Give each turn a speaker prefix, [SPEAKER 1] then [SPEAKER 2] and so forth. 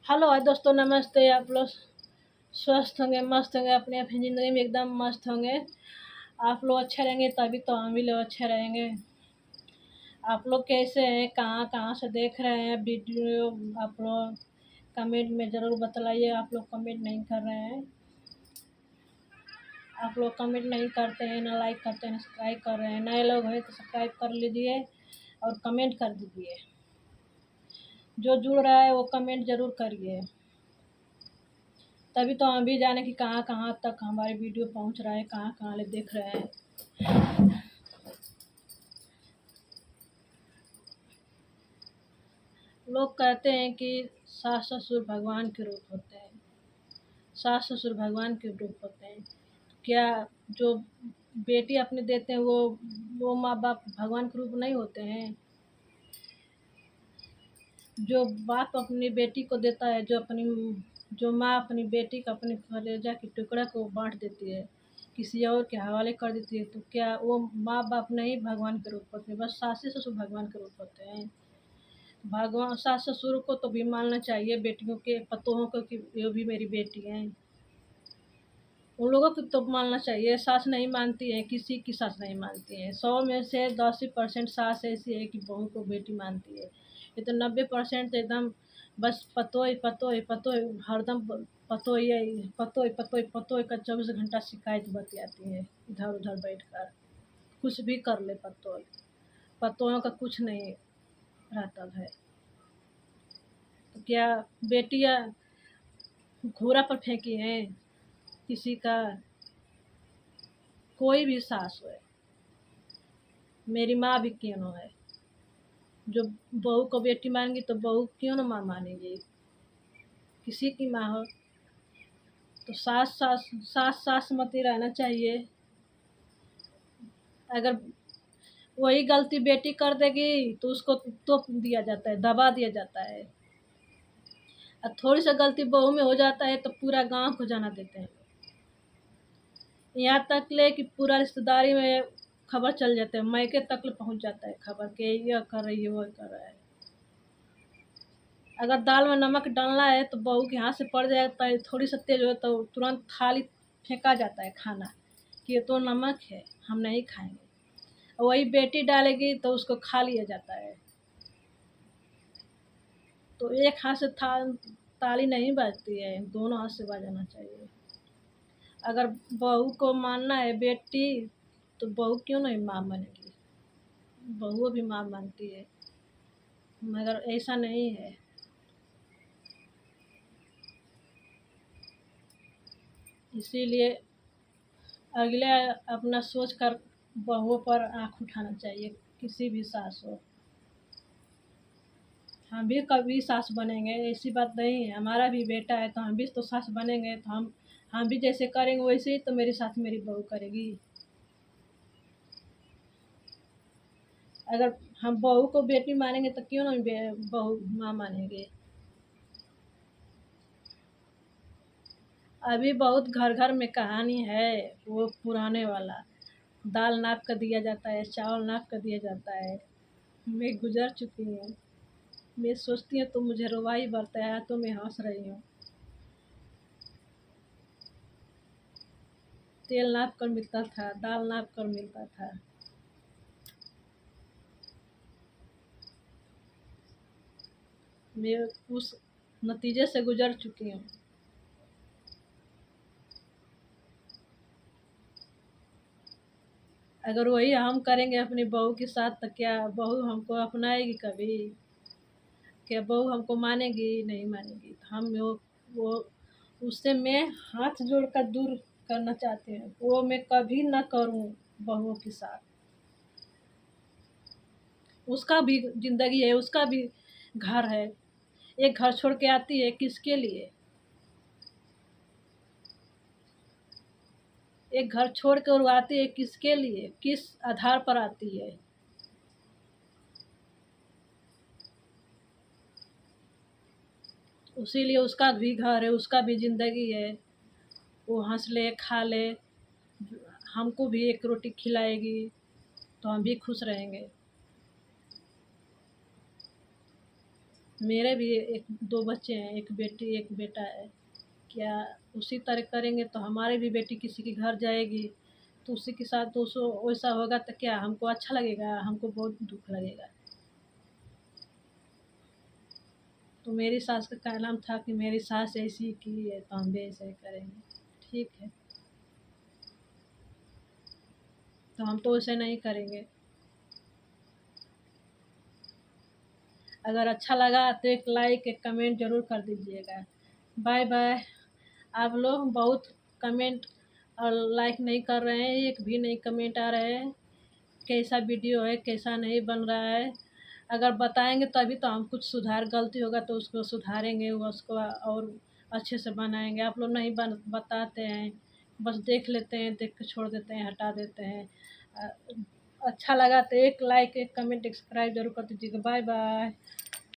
[SPEAKER 1] Hello hi दोस्तों, नमस्ते। आप लोग स्वस्थ होंगे, मस्त होंगे, अपनी अपनी ज़िंदगी में एकदम मस्त होंगे। आप लोग अच्छे रहेंगे तभी तो हम भी लोग अच्छे रहेंगे। आप लोग कैसे हैं, कहाँ कहाँ से देख रहे हैं वीडियो? आप लोग कमेंट में ज़रूर बतलाइए। आप लोग कमेंट नहीं कर रहे हैं, आप लोग कमेंट नहीं करते हैं, ना लाइक करते हैं, ना सब्सक्राइब कर रहे हैं। नए लोग हैं तो सब्सक्राइब कर लीजिए और कमेंट कर दीजिए। जो जुड़ रहा है वो कमेंट ज़रूर करिए, तभी तो हम भी जाने कि कहाँ कहाँ तक हमारे वीडियो पहुँच रहा है, कहाँ कहाँ ले देख रहे हैं। लोग कहते हैं कि सास ससुर भगवान के रूप होते हैं, सास ससुर भगवान के रूप होते हैं। क्या जो बेटी अपने देते हैं वो माँ बाप भगवान के रूप नहीं होते हैं? जो बाप अपनी बेटी को देता है, जो माँ अपनी बेटी का अपने कलेजा के टुकड़ा को बांट देती है, किसी और के हवाले कर देती है, तो क्या वो माँ बाप नहीं भगवान के रूप होते हैं? बस सास ससुर भगवान के रूप होते हैं। भगवान सास ससुर को तो भी मानना चाहिए, बेटियों के पतोहों को कि ये भी मेरी बेटी हैं। उन लोगों को तो मानना चाहिए। सास नहीं मानती है, किसी की सास नहीं मानती है। 100 में से 10% सास ऐसी है कि बहू को बेटी मानती है। ये तो 90% एकदम बस पतोय पतोय पतोय, हरदम पतोय पतोय पतोय पतोय का 24 घंटा शिकायत बतियाती है इधर उधर बैठ कर। कुछ भी कर ले पतोय, पतोयों का कुछ नहीं रहता है। तो क्या बेटियां घोड़ा पर फेंकी हैं किसी का? कोई भी सास हो, मेरी माँ भी क्यों न है। जो बहू को बेटी मानेगी तो बहू क्यों न माँ मानेगी? किसी की माँ हो तो सास मत ही रहना चाहिए। अगर वही गलती बेटी कर देगी तो उसको तोप दिया जाता है, दबा दिया जाता है। और थोड़ी सा गलती बहू में हो जाता है तो पूरा गांव को जाना देते हैं। यहाँ तक ले कि पूरा रिश्तेदारी में खबर चल जाता है, मायके तक ले पहुँच जाता है खबर कि यह कर रही है, वो कर रहा है। अगर दाल में नमक डालना है तो बहू के हाथ से पड़ जाता है, थोड़ी सा तेज हो तो तुरंत थाली फेंका जाता है खाना कि ये तो नमक है, हम नहीं खाएंगे। और वही बेटी डालेगी तो उसको खा लिया जाता है। तो एक हाथ से ताली नहीं बजती है, दोनों हाथ से बजाना चाहिए। अगर बहू को मानना है बेटी तो बहू क्यों नहीं माँ बनेगी? बहू भी माँ बनती है, मगर ऐसा नहीं है। इसीलिए अगले अपना सोच कर बहुओं पर आँख उठाना चाहिए। किसी भी सास हो, हम भी कभी सास बनेंगे, ऐसी बात नहीं है। हमारा भी बेटा है तो हम भी तो सास बनेंगे। तो हम भी जैसे करेंगे वैसे ही तो मेरे साथ मेरी बहू करेगी। अगर हम बहू को बेटी मानेंगे तो क्यों नहीं बहू माँ मानेंगे? अभी बहुत घर घर में कहानी है वो पुराने वाला, दाल नाप कर दिया जाता है, चावल नाप कर दिया जाता है। मैं गुजर चुकी हूँ। मैं सोचती हूँ तो मुझे रुबाई बढ़ता है, तो मैं हंस रही हूँ। तेल नाप कर मिलता था, दाल नाप कर मिलता था। मैं उस नतीजे से गुजर चुकी हूँ। अगर वही हम करेंगे अपनी बहू के साथ तो क्या बहू हमको अपनाएगी कभी? क्या बहू हमको मानेगी? नहीं मानेगी। तो वो उससे मैं हाथ जोड़कर दूर करना चाहती हूँ, वो मैं कभी ना करूँ बहुओं के साथ। उसका भी जिंदगी है, उसका भी घर है। एक घर छोड़ के आती है किसके लिए? एक घर छोड़ कर वो आती है किसके लिए? किस आधार पर आती है? उसीलिए उसका भी घर है, उसका भी जिंदगी है। वो हंस ले खा ले, हमको भी एक रोटी खिलाएगी तो हम भी खुश रहेंगे। मेरे भी एक दो बच्चे हैं, एक बेटी एक बेटा है। क्या उसी तरह करेंगे तो हमारी भी बेटी किसी के घर जाएगी तो उसी के साथ तो उसको वैसा होगा तो क्या हमको अच्छा लगेगा? हमको बहुत दुख लगेगा। तो मेरी सास का कहना था कि मेरी सास ऐसी की है तो हम भी ऐसे ही करेंगे। ठीक है, तो हम तो वैसे नहीं करेंगे। अगर अच्छा लगा तो एक लाइक एक कमेंट ज़रूर कर दीजिएगा। Bye bye. आप लोग बहुत कमेंट और लाइक नहीं कर रहे हैं, एक भी नहीं कमेंट आ रहे हैं। कैसा वीडियो है कैसा नहीं बन रहा है, अगर बताएंगे तभी तो हम कुछ सुधार गलती होगा तो उसको सुधारेंगे, वो उसको और अच्छे से बनाएंगे। आप लोग नहीं बताते हैं, बस देख लेते हैं, देख के छोड़ देते हैं, हटा देते हैं। अच्छा लगा तो एक लाइक एक कमेंट सब्सक्राइब जरूर कर दीजिएगा। Bye bye.